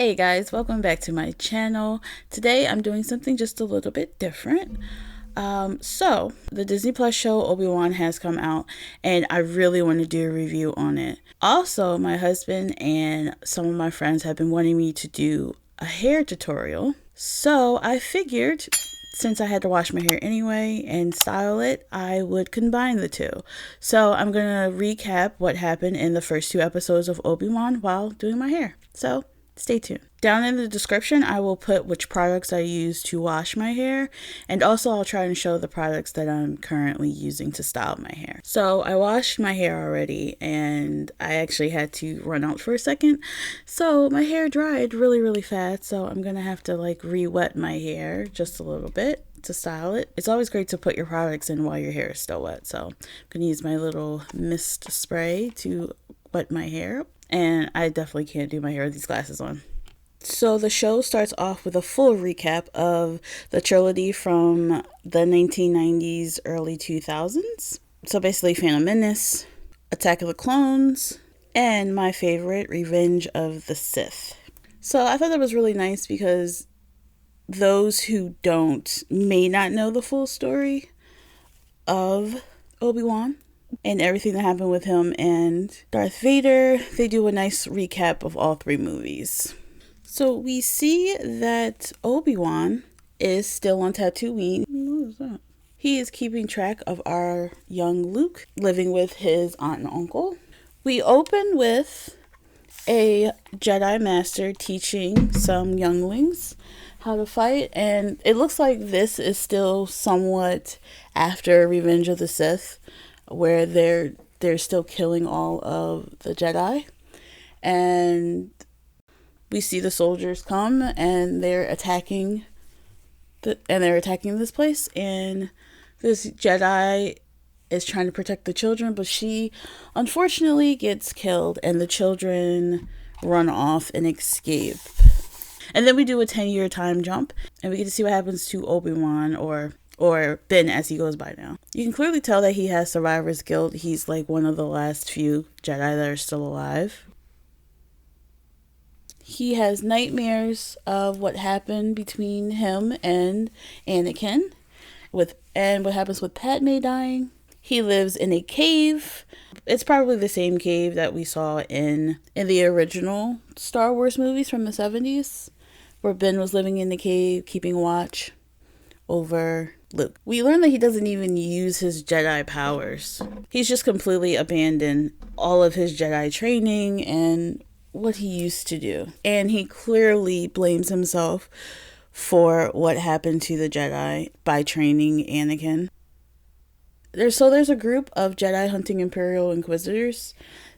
Hey guys, welcome back to my channel. Today I'm doing something just a little bit different. So the Disney Plus show Obi-Wan has come out and I really want to do a review on it. Also, my husband and some of my friends have been wanting me to do a hair tutorial. So I figured since I had to wash my hair anyway and style it, I would combine the two. So I'm going to recap what happened in the first two episodes of Obi-Wan while doing my hair. So stay tuned. Down in the description, I will put which products I use to wash my hair, and also I'll try and show the products that I'm currently using to style my hair. So I washed my hair already, and I actually had to run out for a second. So my hair dried really fast, so I'm gonna have to re-wet my hair just a little bit to style it. It's always great to put your products in while your hair is still wet, so I'm gonna use my little mist spray to wet my hair. And I definitely can't do my hair with these glasses on. So the show starts off with a full recap of the trilogy from the 1990s, early 2000s. So basically Phantom Menace, Attack of the Clones, and my favorite, Revenge of the Sith. So I thought that was really nice because those who may not know the full story of Obi-Wan and everything that happened with him and Darth Vader, they do a nice recap of all three movies. So we see that Obi-Wan is still on Tatooine. What is that? He is keeping track of our young Luke, living with his aunt and uncle. We open with a Jedi Master teaching some younglings how to fight, and it looks like this is still somewhat after Revenge of the Sith, where they're still killing all of the Jedi. And we see the soldiers come and they're attacking this place, and this Jedi is trying to protect the children, but she unfortunately gets killed and the children run off and escape. And then we do a 10-year time jump and we get to see what happens to Obi-Wan or Ben as he goes by now. You can clearly tell that he has survivor's guilt. He's like one of the last few Jedi that are still alive. He has nightmares of what happened between him and Anakin, and what happens with Padme dying. He lives in a cave. It's probably the same cave that we saw in the original Star Wars movies from the 70s, where Ben was living in the cave, keeping watch over Luke. We learn that he doesn't even use his Jedi powers. He's just completely abandoned all of his Jedi training and what he used to do. And he clearly blames himself for what happened to the Jedi by training Anakin. There's a group of Jedi hunting Imperial Inquisitors.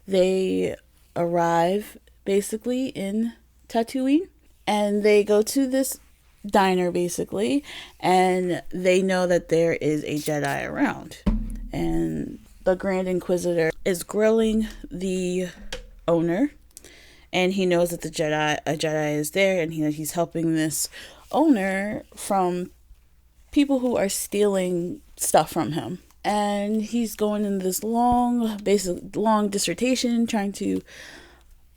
They arrive basically in Tatooine, and they go to this diner basically, and they know that there is a Jedi around. And the Grand Inquisitor is grilling the owner, and he knows that a Jedi is there, and he's helping this owner from people who are stealing stuff from him. And he's going in this long dissertation trying to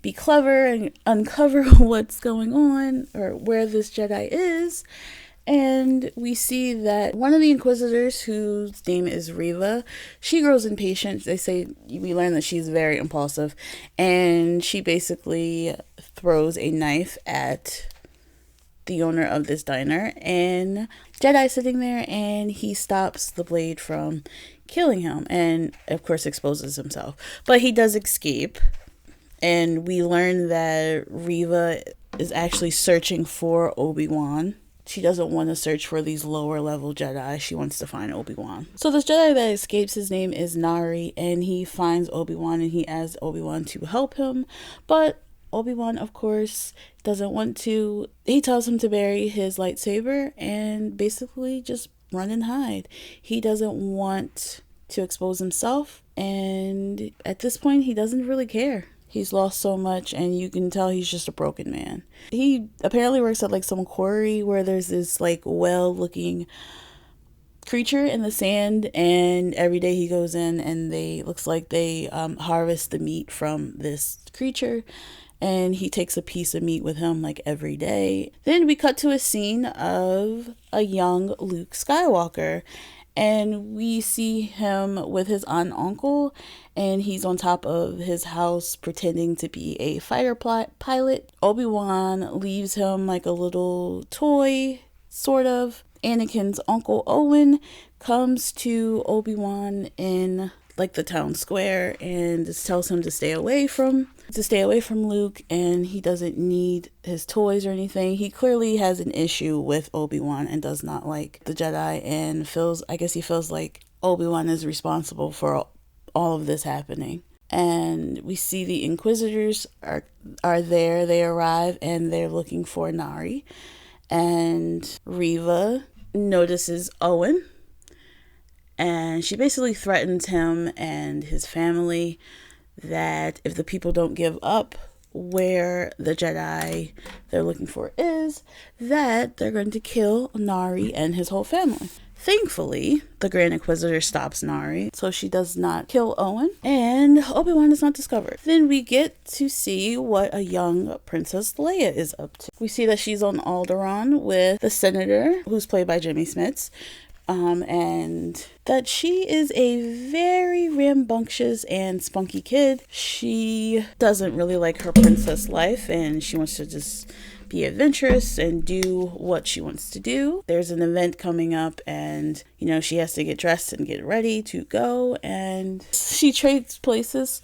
be clever and uncover what's going on or where this Jedi is. And we see that one of the Inquisitors, whose name is Reva, she grows impatient. We learn that she's very impulsive, and she basically throws a knife at the owner of this diner, and Jedi's sitting there, and he stops the blade from killing him and of course exposes himself. But he does escape, and we learn that Reva is actually searching for Obi-Wan. She doesn't want to search for these lower level Jedi. She wants to find Obi-Wan. So this Jedi that escapes, his name is Nari, and he finds Obi-Wan and he asks Obi-Wan to help him. But Obi-Wan, of course, doesn't want to. He tells him to bury his lightsaber and basically just run and hide. He doesn't want to expose himself, and at this point, he doesn't really care. He's lost so much, and you can tell he's just a broken man. He apparently works at some quarry where there's this whale-looking creature in the sand, and every day he goes in and looks like they harvest the meat from this creature, and he takes a piece of meat with him like every day. Then we cut to a scene of a young Luke Skywalker, and we see him with his aunt and uncle, and he's on top of his house pretending to be a fighter pilot. Obi-Wan leaves him like a little toy, sort of. Anakin's uncle Owen comes to Obi-Wan in like the town square and just tells him to stay away from Luke, and he doesn't need his toys or anything. He clearly has an issue with Obi-Wan and does not like the Jedi, and he feels like Obi-Wan is responsible for all of this happening. And we see the Inquisitors are there. They arrive and they're looking for Nari, and Reva notices Owen, and she basically threatens him and his family that if the people don't give up where the Jedi they're looking for is, that they're going to kill Nari and his whole family. Thankfully, the Grand Inquisitor stops Nari, so she does not kill Owen, and Obi-Wan is not discovered. Then we get to see what a young Princess Leia is up to. We see that she's on Alderaan with the Senator, who's played by Jimmy Smits, and that she is a very rambunctious and spunky kid. She doesn't really like her princess life, and she wants to just be adventurous and do what she wants to do. There's an event coming up, and she has to get dressed and get ready to go, and she trades places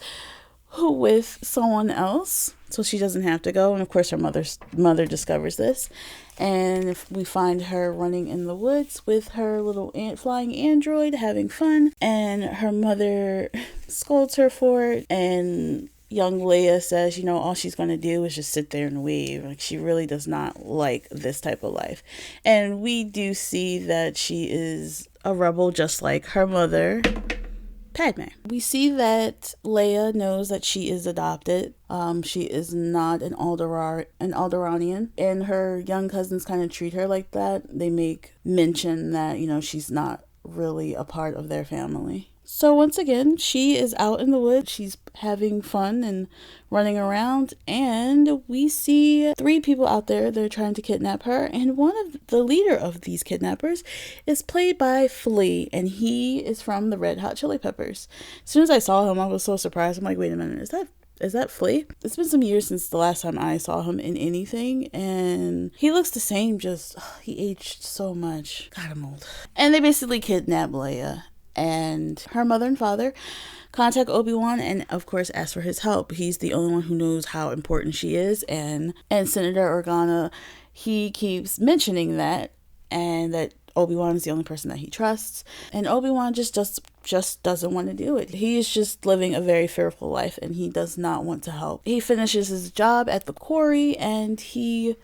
with someone else so she doesn't have to go. And of course her mother discovers this, and we find her running in the woods with her little flying android having fun, and her mother scolds her for it, and young Leia says, all she's going to do is just sit there and wave. Like, she really does not like this type of life. And we do see that she is a rebel just like her mother, Padme. We see that Leia knows that she is adopted. She is not an Alderaanian, and her young cousins kind of treat her like that. They make mention that, she's not really a part of their family. So once again, she is out in the woods. She's having fun and running around, and we see 3 people out there. They're trying to kidnap her, and one of the leader of these kidnappers is played by Flea, and he is from the Red Hot Chili Peppers. As soon as I saw him, I was so surprised. I'm like, wait a minute, is that Flea? It's been some years since the last time I saw him in anything, and he looks the same, just he aged so much. God, I'm old. And they basically kidnap Leia, and her mother and father contact Obi-Wan and of course ask for his help. He's the only one who knows how important she is, and Senator Organa, he keeps mentioning that, and that Obi-Wan is the only person that he trusts, and Obi-Wan just doesn't want to do it. He is just living a very fearful life, and he does not want to help. He finishes his job at the quarry, and he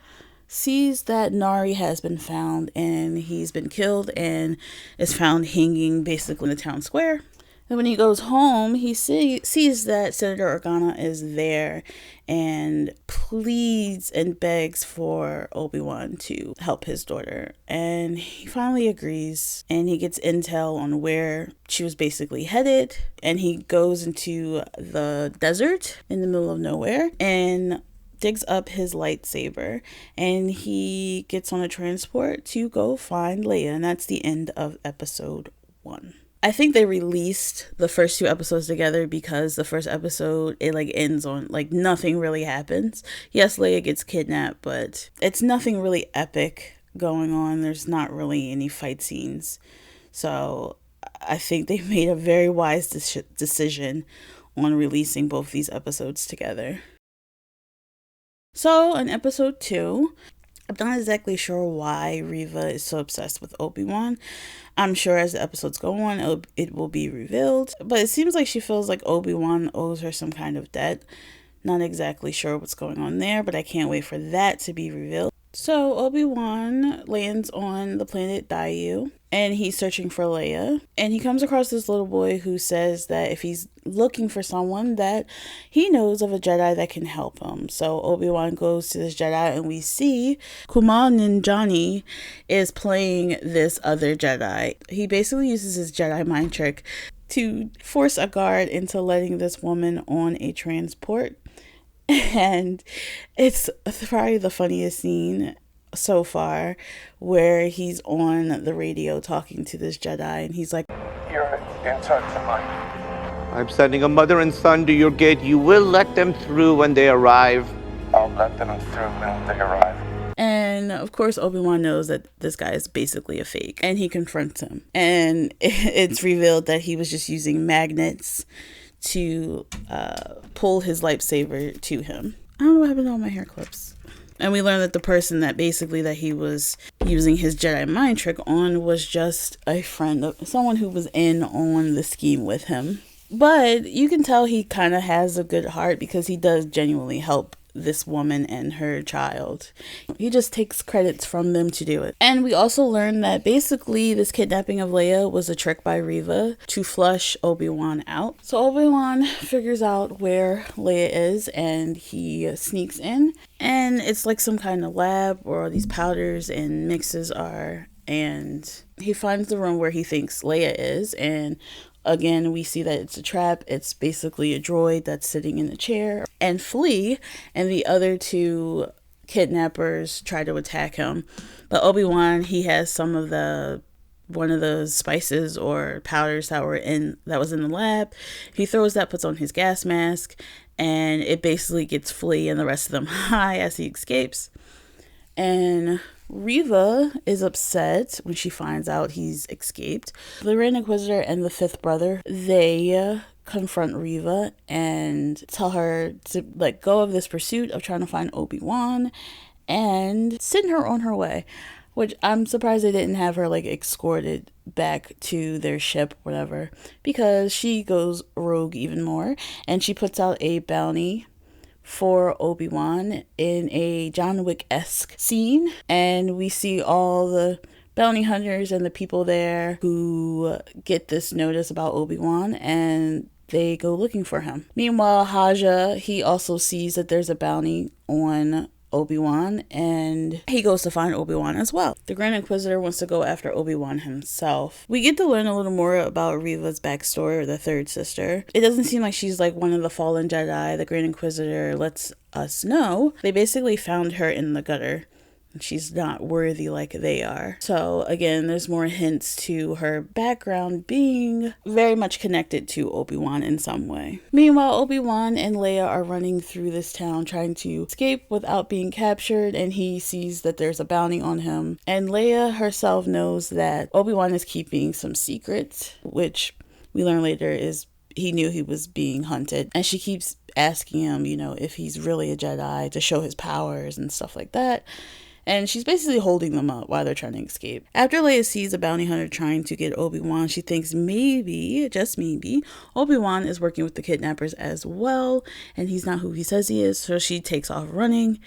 sees that Nari has been found, and he's been killed and is found hanging basically in the town square. And when he goes home, he sees that Senator Organa is there and pleads and begs for Obi-Wan to help his daughter. And he finally agrees, and he gets intel on where she was basically headed. And he goes into the desert in the middle of nowhere and digs up his lightsaber, and he gets on a transport to go find Leia. And that's the end of episode 1. I think they released the first 2 episodes together because the first episode, it ends on nothing really happens. Yes, Leia gets kidnapped, but it's nothing really epic going on. There's not really any fight scenes. So I think they made a very wise decision on releasing both these episodes together. So in episode 2, I'm not exactly sure why Reva is so obsessed with Obi-Wan. I'm sure as the episodes go on, it will be revealed. But it seems like she feels like Obi-Wan owes her some kind of debt. Not exactly sure what's going on there, but I can't wait for that to be revealed. So Obi-Wan lands on the planet Daiyu, and he's searching for Leia. And he comes across this little boy who says that if he's looking for someone, that he knows of a Jedi that can help him. So Obi-Wan goes to this Jedi, and we see Kumail Nanjiani is playing this other Jedi. He basically uses his Jedi mind trick to force a guard into letting this woman on a transport. And it's probably the funniest scene so far, where he's on the radio talking to this Jedi, and he's like, "You're in touch tonight. I'm sending a mother and son to your gate. You will let them through when they arrive." "I'll let them through when they arrive." And of course, Obi-Wan knows that this guy is basically a fake, and he confronts him. And it's revealed that he was just using magnets to pull his lightsaber to him. I don't know what happened to all my hair clips. And we learn that the person that he was using his Jedi mind trick on was just a friend of someone who was in on the scheme with him. But you can tell he kind of has a good heart, because he does genuinely help this woman and her child. He just takes credits from them to do it. And we also learn that basically this kidnapping of Leia was a trick by Reva to flush Obi-Wan out. So Obi-Wan figures out where Leia is, and he sneaks in, and it's like some kind of lab where all these powders and mixes are, and he finds the room where he thinks Leia is, and again, we see that it's a trap. It's basically a droid that's sitting in a chair. And Flea and the other two kidnappers try to attack him. But Obi-Wan, he has one of the spices or powders that was in the lab. He throws that, puts on his gas mask, and it basically gets Flea and the rest of them high as he escapes. And Reva is upset when she finds out he's escaped. The Grand Inquisitor and the fifth brother, they confront Reva and tell her to let go of this pursuit of trying to find Obi-Wan and send her on her way. Which I'm surprised they didn't have her escorted back to their ship, whatever, because she goes rogue even more, and she puts out a bounty for Obi-Wan in a John Wick-esque scene, and we see all the bounty hunters and the people there who get this notice about Obi-Wan, and they go looking for him. Meanwhile, Haja, he also sees that there's a bounty on Obi-Wan, and he goes to find Obi-Wan as well. The Grand Inquisitor wants to go after Obi-Wan himself. We get to learn a little more about Reva's backstory, or the third sister. It doesn't seem like she's one of the fallen Jedi. The Grand Inquisitor lets us know they basically found her in the gutter. She's not worthy like they are. So again, there's more hints to her background being very much connected to Obi-Wan in some way. Meanwhile, Obi-Wan and Leia are running through this town trying to escape without being captured, and he sees that there's a bounty on him. And Leia herself knows that Obi-Wan is keeping some secrets, which we learn later is he knew he was being hunted. And she keeps asking him, if he's really a Jedi, to show his powers and stuff like that. And she's basically holding them up while they're trying to escape. After Leia sees a bounty hunter trying to get Obi-Wan, she thinks maybe, just maybe, Obi-Wan is working with the kidnappers as well, and he's not who he says he is, so she takes off running,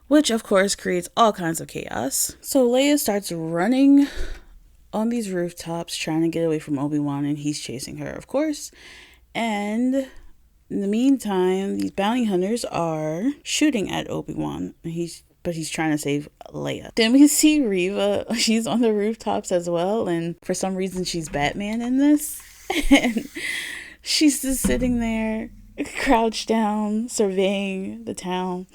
which of course creates all kinds of chaos. So Leia starts running on these rooftops trying to get away from Obi-Wan, and he's chasing her, of course. And in the meantime, these bounty hunters are shooting at Obi-Wan, but he's trying to save Leia. Then we see Reva. She's on the rooftops as well, and for some reason she's Batman in this. And she's just sitting there, crouched down, surveying the town.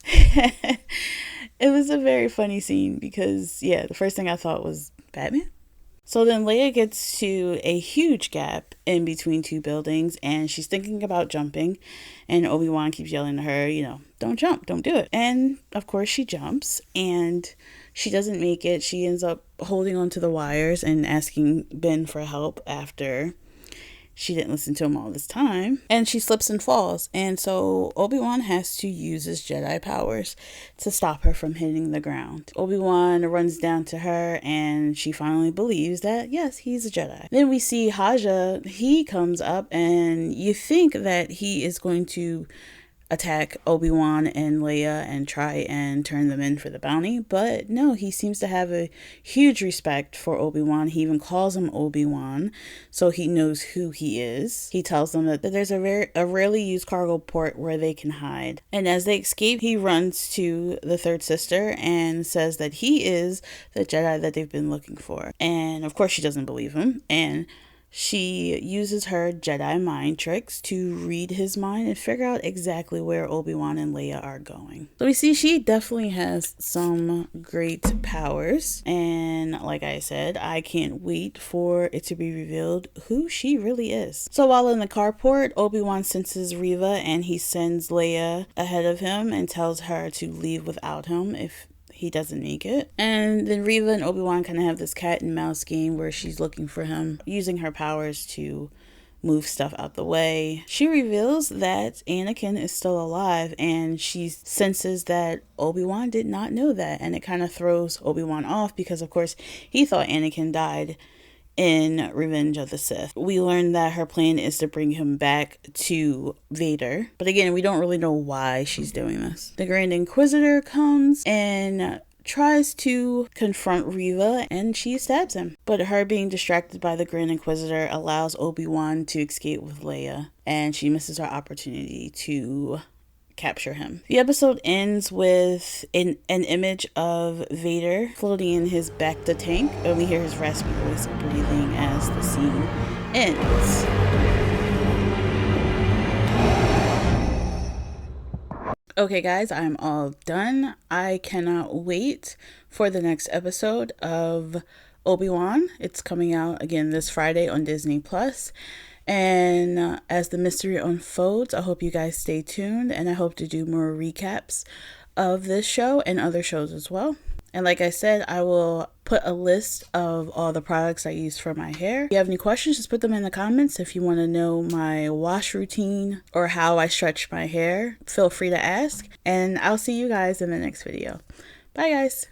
It was a very funny scene because, the first thing I thought was Batman. So then Leia gets to a huge gap in between two buildings, and she's thinking about jumping, and Obi-Wan keeps yelling to her, don't jump, don't do it. And of course she jumps, and she doesn't make it. She ends up holding onto the wires and asking Ben for help after she didn't listen to him all this time, and she slips and falls. And so Obi-Wan has to use his Jedi powers to stop her from hitting the ground. Obi-Wan runs down to her, and she finally believes that, yes, he's a Jedi. Then we see Haja. He comes up, and you think that he is going to attack Obi-Wan and Leia and try and turn them in for the bounty, but no, he seems to have a huge respect for Obi-Wan. He even calls him Obi-Wan, so he knows who he is. He tells them that there's a rarely used cargo port where they can hide, and as they escape, he runs to the third sister and says that he is the Jedi that they've been looking for. And of course she doesn't believe him, and She uses her Jedi mind tricks to read his mind and figure out exactly where Obi-Wan and Leia are going. So we see she definitely has some great powers. And like I said, I can't wait for it to be revealed who she really is. So while in the carport, Obi-Wan senses Reva and he sends Leia ahead of him and tells her to leave without him if he doesn't make it. And then Reva and Obi-Wan kind of have this cat and mouse game where she's looking for him, using her powers to move stuff out the way. She reveals that Anakin is still alive, and she senses that Obi-Wan did not know that, and it kind of throws Obi-Wan off because of course he thought Anakin died in Revenge of the Sith. We learned that her plan is to bring him back to Vader, but again, we don't really know why she's doing this. The Grand Inquisitor comes and tries to confront Reva and she stabs him, but her being distracted by the Grand Inquisitor allows Obi-Wan to escape with Leia, and she misses her opportunity to capture him. The episode ends with an image of Vader floating in his bacta tank, and we hear his raspy voice breathing as the scene ends. Okay guys, I'm all done. I cannot wait for the next episode of Obi-Wan. It's coming out again this Friday on Disney Plus. And as the mystery unfolds, I hope you guys stay tuned, and I hope to do more recaps of this show and other shows as well. And like I said, I will put a list of all the products I use for my hair. If you have any questions, just put them in the comments. If you want to know my wash routine or how I stretch my hair, feel free to ask. And I'll see you guys in the next video. Bye guys.